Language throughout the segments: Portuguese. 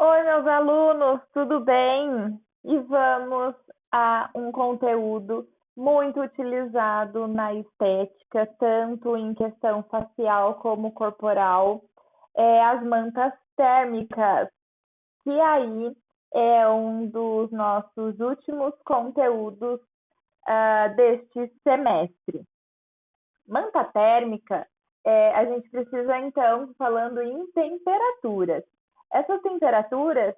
Oi, meus alunos, tudo bem? E vamos a um conteúdo muito utilizado na estética, tanto em questão facial como corporal, as mantas térmicas, que aí é um dos nossos últimos conteúdos deste semestre. Manta térmica, a gente precisa, então, falando em temperaturas. Essas temperaturas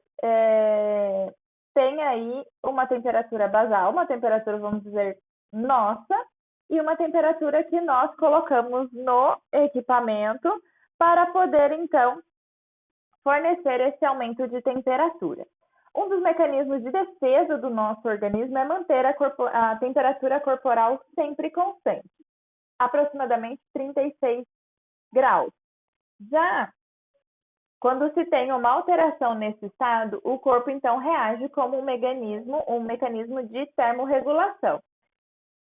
têm aí uma temperatura basal, uma temperatura, vamos dizer, nossa, e uma temperatura que nós colocamos no equipamento para poder, então, fornecer esse aumento de temperatura. Um dos mecanismos de defesa do nosso organismo é manter a temperatura corporal sempre constante, aproximadamente 36 graus. Já quando se tem uma alteração nesse estado, o corpo então reage como um mecanismo de termorregulação,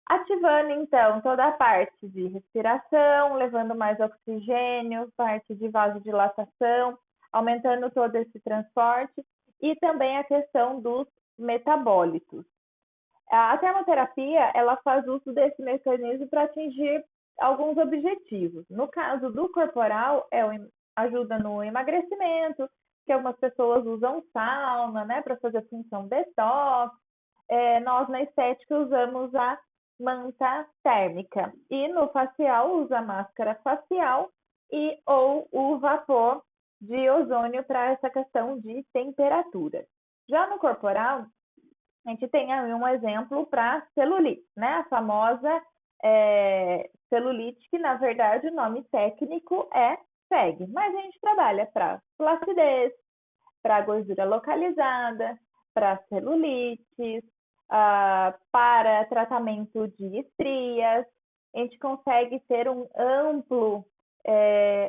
ativando então toda a parte de respiração, levando mais oxigênio, parte de vasodilatação, aumentando todo esse transporte e também a questão dos metabólitos. A termoterapia, ela faz uso desse mecanismo para atingir alguns objetivos. No caso do corporal, ajuda no emagrecimento, que algumas pessoas usam sauna, né, para fazer função detox. Nós, na estética, usamos a manta térmica. E no facial, usa a máscara facial e ou o vapor de ozônio para essa questão de temperatura. Já no corporal, a gente tem aí um exemplo para celulite, né? A famosa celulite, que na verdade o nome técnico é SEG, mas a gente trabalha para flacidez, para gordura localizada, para celulites, para tratamento de estrias. A gente consegue ter um amplo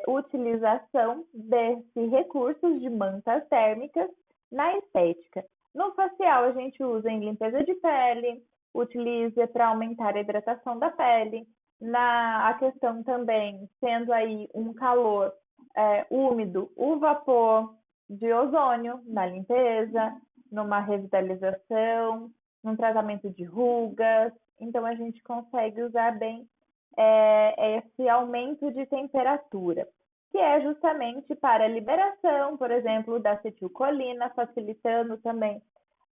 utilização desses recursos de mantas térmicas na estética. No facial, a gente usa em limpeza de pele, utiliza para aumentar a hidratação da pele. A questão também, sendo aí um calor úmido, o vapor de ozônio na limpeza, numa revitalização, num tratamento de rugas. Então, a gente consegue usar bem esse aumento de temperatura, que é justamente para a liberação, por exemplo, da acetilcolina, facilitando também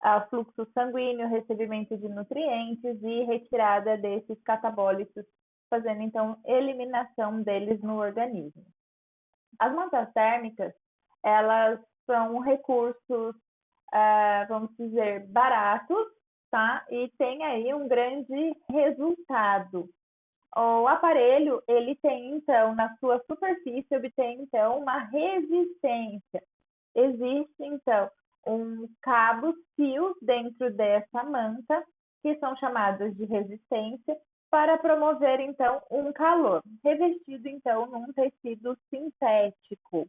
o fluxo sanguíneo, recebimento de nutrientes e retirada desses catabólitos, fazendo então eliminação deles no organismo. As mantas térmicas, elas são recursos, vamos dizer, baratos, tá? E tem aí um grande resultado. O aparelho, ele tem, então, na sua superfície, obtém, então, uma resistência. Existe, então, cabos, fios dentro dessa manta, que são chamados de resistência, para promover, então, um calor, revestido, então, num tecido sintético.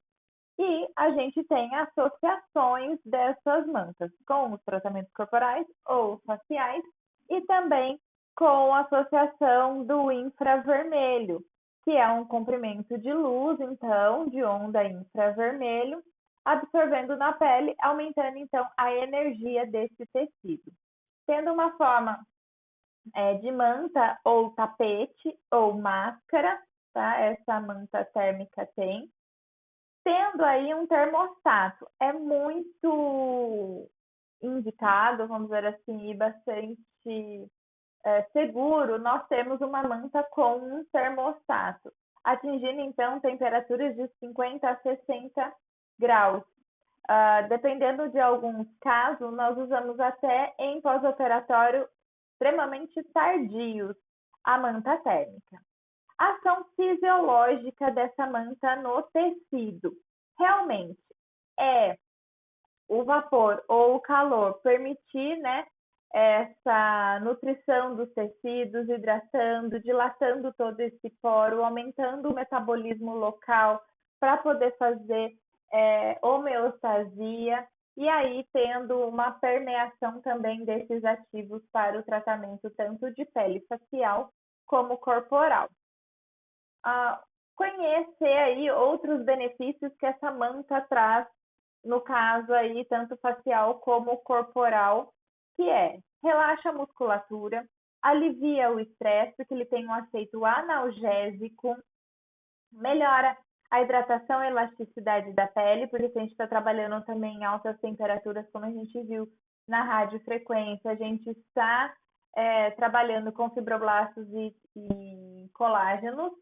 E a gente tem associações dessas mantas com os tratamentos corporais ou faciais e também com a associação do infravermelho, que é um comprimento de luz, então, de onda infravermelho, absorvendo na pele, aumentando, então, a energia desse tecido. Tendo uma forma de manta ou tapete ou máscara, tá? Essa manta térmica tem. Tendo aí um termostato, é muito indicado, vamos dizer assim, e bastante seguro, nós temos uma manta com um termostato, atingindo então temperaturas de 50 a 60 graus. Dependendo de alguns casos, nós usamos até em pós-operatório extremamente tardios a manta térmica. A ação fisiológica dessa manta no tecido. Realmente é o vapor ou o calor permitir, né, essa nutrição dos tecidos, hidratando, dilatando todo esse poro, aumentando o metabolismo local para poder fazer homeostasia e aí tendo uma permeação também desses ativos para o tratamento tanto de pele facial como corporal. Conhecer aí outros benefícios que essa manta traz no caso aí, tanto facial como corporal, que é relaxa a musculatura, alivia o estresse, porque ele tem um efeito analgésico, melhora a hidratação e elasticidade da pele, porque se a gente está trabalhando também em altas temperaturas, como a gente viu na radiofrequência, a gente está trabalhando com fibroblastos e colágenos.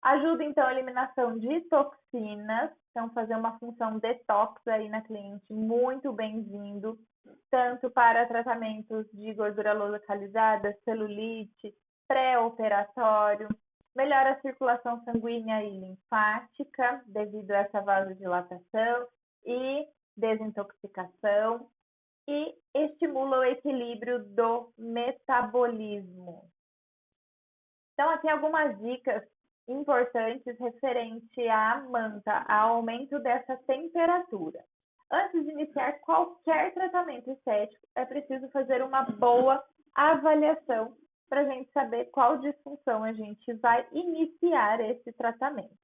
Ajuda, então, a eliminação de toxinas, então fazer uma função detox aí na cliente, muito bem-vindo, tanto para tratamentos de gordura localizada, celulite, pré-operatório, melhora a circulação sanguínea e linfática devido a essa vasodilatação e desintoxicação e estimula o equilíbrio do metabolismo. Então, aqui algumas dicas importantes referente à manta, ao aumento dessa temperatura. Antes de iniciar qualquer tratamento estético, é preciso fazer uma boa avaliação para a gente saber qual disfunção a gente vai iniciar esse tratamento.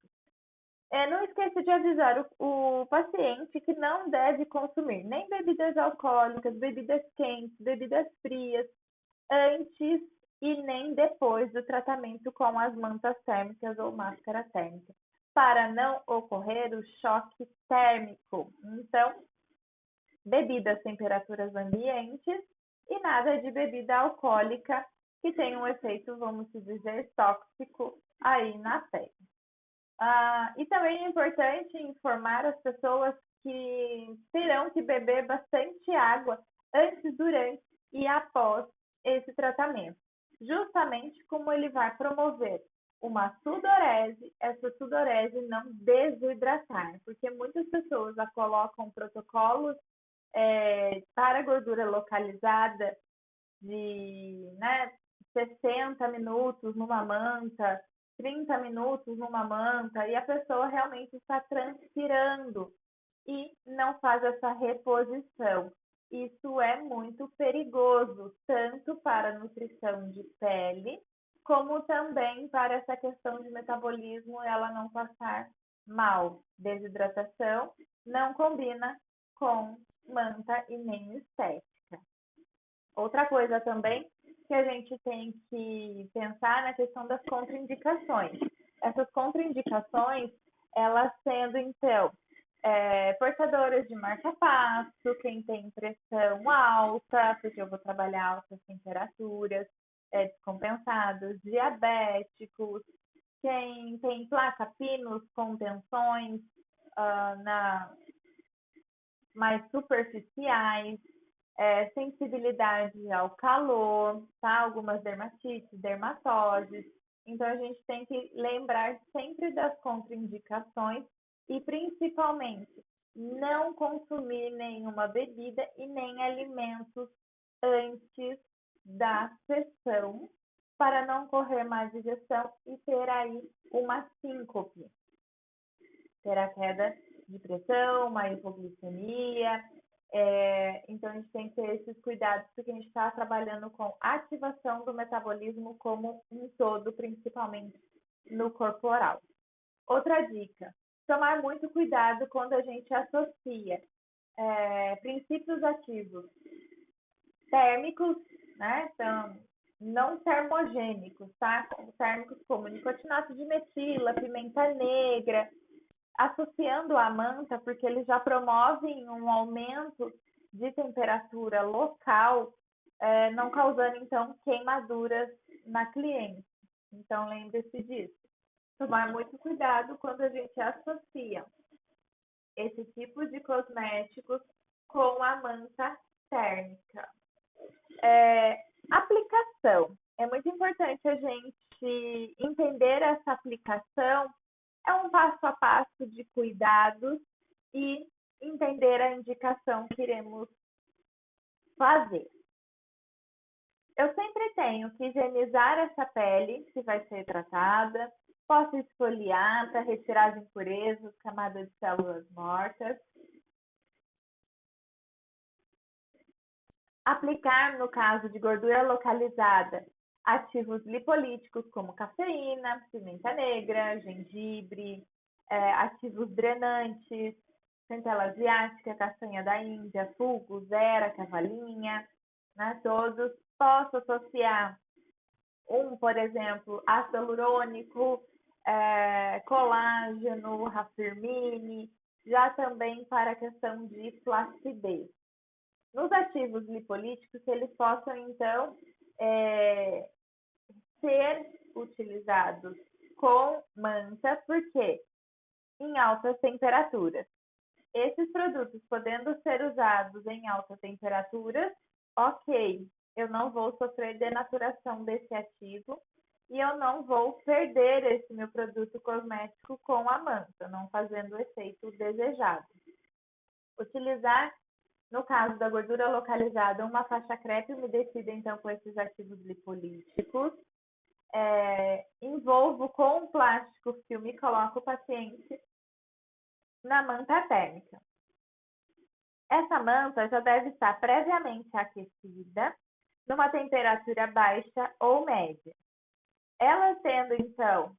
Não esqueça de avisar o paciente que não deve consumir nem bebidas alcoólicas, bebidas quentes, bebidas frias, antes e nem depois do tratamento com as mantas térmicas ou máscara térmica, para não ocorrer o choque térmico. Então, bebidas temperaturas ambientes e nada de bebida alcoólica que tem um efeito, vamos dizer, tóxico aí na pele. E também é importante informar as pessoas que terão que beber bastante água antes, durante e após esse tratamento, justamente como ele vai promover uma sudorese, essa sudorese não desidratar, porque muitas pessoas colocam protocolos para gordura localizada de 60 minutos numa manta, 30 minutos numa manta, e a pessoa realmente está transpirando e não faz essa reposição. Isso é muito perigoso, tanto para a nutrição de pele, como também para essa questão de metabolismo, ela não passar mal. Desidratação não combina com manta e nem estética. Outra coisa também que a gente tem que pensar na questão das contraindicações. Essas contraindicações, elas sendo, então, portadoras de marca-passo, quem tem pressão alta, porque eu vou trabalhar altas temperaturas, descompensados, diabéticos, quem tem placa pinos com tensões mais superficiais, sensibilidade ao calor, tá? Algumas dermatites, dermatoses. Então, a gente tem que lembrar sempre das contraindicações e, principalmente, não consumir nenhuma bebida e nem alimentos antes da sessão para não correr má digestão e ter aí uma síncope. Ter a queda de pressão, uma hipoglicemia. Então, a gente tem que ter esses cuidados, porque a gente está trabalhando com ativação do metabolismo como um todo, principalmente no corporal. Outra dica, tomar muito cuidado quando a gente associa princípios ativos térmicos, né? Então, não termogênicos, tá? Térmicos como nicotinato de metila, pimenta negra, associando a manta, porque eles já promovem um aumento de temperatura local, não causando, então, queimaduras na cliente. Então, lembre-se disso. Tomar muito cuidado quando a gente associa esse tipo de cosméticos com a manta térmica. Aplicação. É muito importante a gente entender essa aplicação. É um passo a passo de cuidados e entender a indicação que iremos fazer. Eu sempre tenho que higienizar essa pele, se vai ser tratada. Posso esfoliar para retirar as impurezas, camadas de células mortas. Aplicar, no caso de gordura localizada, ativos lipolíticos como cafeína, pimenta negra, gengibre, ativos drenantes, centela asiática, castanha da Índia, fulgos, era, cavalinha, né? Todos. Posso associar por exemplo, ácido hialurônico, colágeno, rafirmine, já também para a questão de flacidez. Nos ativos lipolíticos, eles possam, então, ser utilizados com manta, porque em altas temperaturas. Esses produtos podendo ser usados em altas temperaturas, ok, eu não vou sofrer denaturação desse ativo e eu não vou perder esse meu produto cosmético com a manta, não fazendo o efeito desejado. Utilizar, no caso da gordura localizada, uma faixa crepe umedecida, então, com esses ativos lipolíticos. Envolvo com um plástico filme e coloco o paciente na manta térmica. Essa manta já deve estar previamente aquecida, numa temperatura baixa ou média. Ela tendo, então,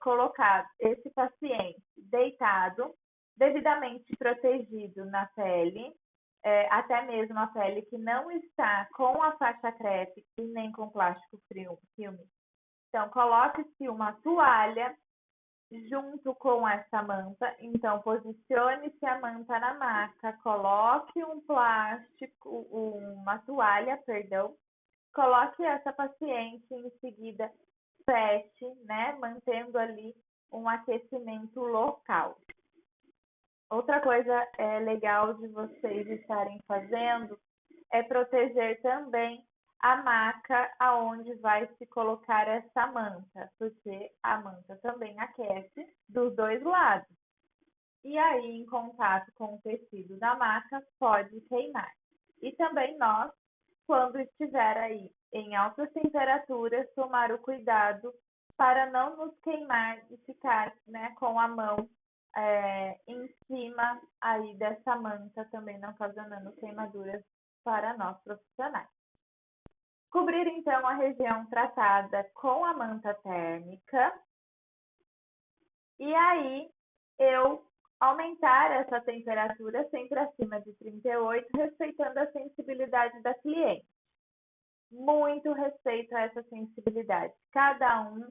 colocado esse paciente deitado, devidamente protegido na pele, até mesmo a pele que não está com a faixa crepe e nem com plástico filme. Então, coloque-se uma toalha junto com essa manta. Então, posicione-se a manta na maca, coloque uma toalha, coloque essa paciente, em seguida feche, né, mantendo ali um aquecimento local. Outra coisa legal de vocês estarem fazendo é proteger também a maca aonde vai se colocar essa manta, porque a manta também aquece dos dois lados. E aí, em contato com o tecido da maca, pode queimar. E também nós, quando estiver aí em altas temperaturas, tomar o cuidado para não nos queimar e ficar, né, com a mão em cima aí dessa manta, também não ocasionando queimaduras para nós profissionais. Cobrir, então, a região tratada com a manta térmica. E aí, eu aumentar essa temperatura sempre acima de 38, respeitando a sensibilidade da cliente. Muito respeito a essa sensibilidade. Cada um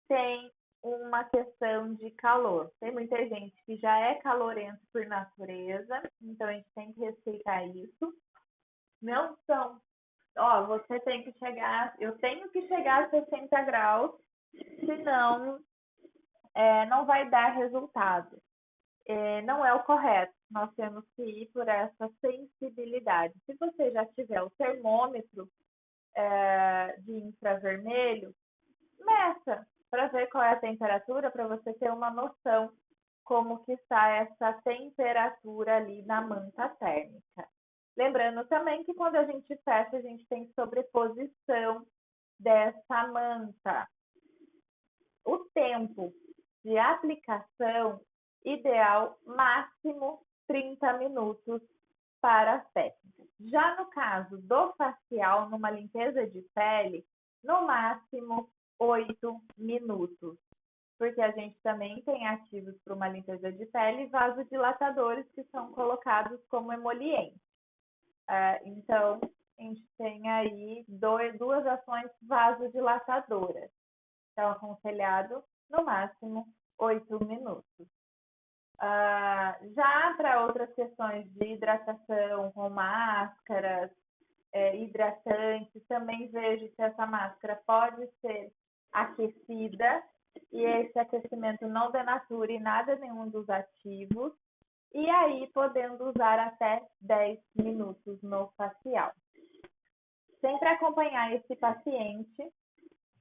tem uma questão de calor. Tem muita gente que já é calorento por natureza, então a gente tem que respeitar isso. Não são, você tem que chegar, eu tenho que chegar a 60 graus, senão não vai dar resultado. Não é o correto. Nós temos que ir por essa sensibilidade. Se você já tiver o termômetro de infravermelho, meça para ver qual é a temperatura, para você ter uma noção como que está essa temperatura ali na manta térmica. Lembrando também que quando a gente fecha, a gente tem sobreposição dessa manta. O tempo de aplicação ideal, máximo 30 minutos para as técnicas. Já no caso do facial, numa limpeza de pele, no máximo 8 minutos. Porque a gente também tem ativos para uma limpeza de pele e vasodilatadores que são colocados como emolientes. Então, a gente tem aí duas ações vasodilatadoras. Então, aconselhado no máximo 8 minutos. Já para outras questões de hidratação, com máscaras hidratantes, também vejo que essa máscara pode ser aquecida e esse aquecimento não denature nada nenhum dos ativos, e aí podendo usar até 10 minutos no facial. Sempre acompanhar esse paciente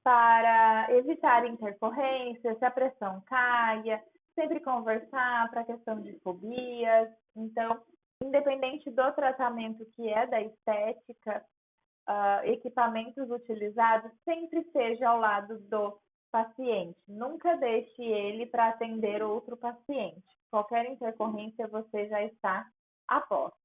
para evitar intercorrências, se a pressão caia, sempre conversar para a questão de fobias. Então, independente do tratamento que é da estética, equipamentos utilizados, sempre seja ao lado do paciente. Nunca deixe ele para atender outro paciente. Qualquer intercorrência, você já está a posto.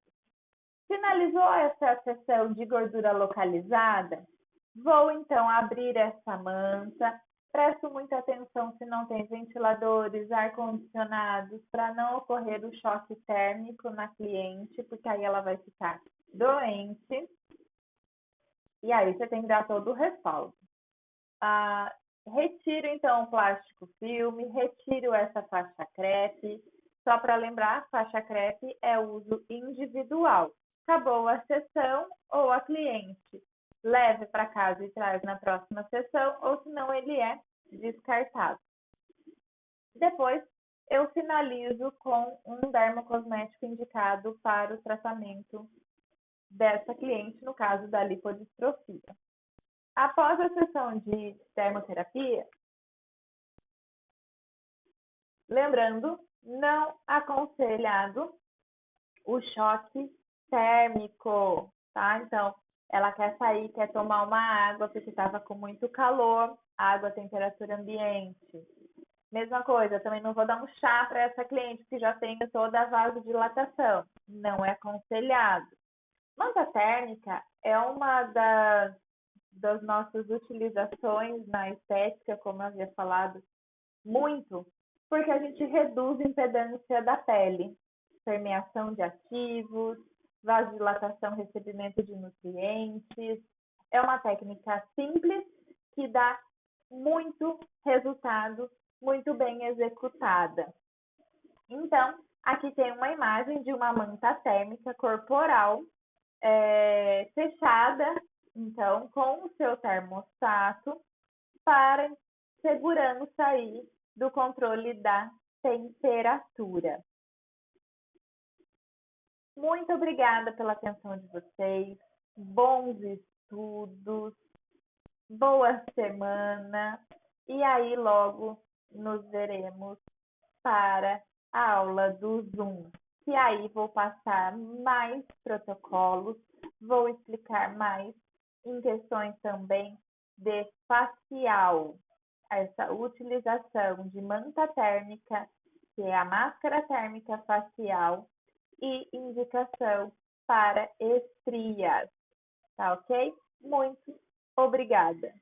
Finalizou essa sessão de gordura localizada? Vou, então, abrir essa manta, Presto muita atenção se não tem ventiladores, ar-condicionados, para não ocorrer o choque térmico na cliente, porque aí ela vai ficar doente. E aí você tem que dar todo o respaldo. Retiro então o plástico filme, retiro essa faixa crepe. Só para lembrar, faixa crepe é uso individual. Acabou a sessão ou a cliente leve para casa e traz na próxima sessão, ou senão ele é descartado. Depois, eu finalizo com um dermocosmético indicado para o tratamento dessa cliente, no caso da lipodistrofia. Após a sessão de termoterapia, lembrando, não aconselhado o choque térmico, tá? Então, ela quer sair, quer tomar uma água porque estava com muito calor, água a temperatura ambiente. Mesma coisa, também não vou dar um chá para essa cliente que já tem toda a vasodilatação. Não é aconselhado. Manta térmica é uma das nossas utilizações na estética, como eu havia falado, muito, porque a gente reduz a impedância da pele, permeação de ativos, vasodilatação, recebimento de nutrientes. É uma técnica simples que dá muito resultado, muito bem executada. Então, aqui tem uma imagem de uma manta térmica corporal fechada, então, com o seu termostato para segurança aí do controle da temperatura. Muito obrigada pela atenção de vocês, bons estudos, boa semana, e aí logo nos veremos para a aula do Zoom. E aí vou passar mais protocolos, vou explicar mais em questões também de facial, essa utilização de manta térmica, que é a máscara térmica facial, e indicação para estrias, tá ok? Muito obrigada!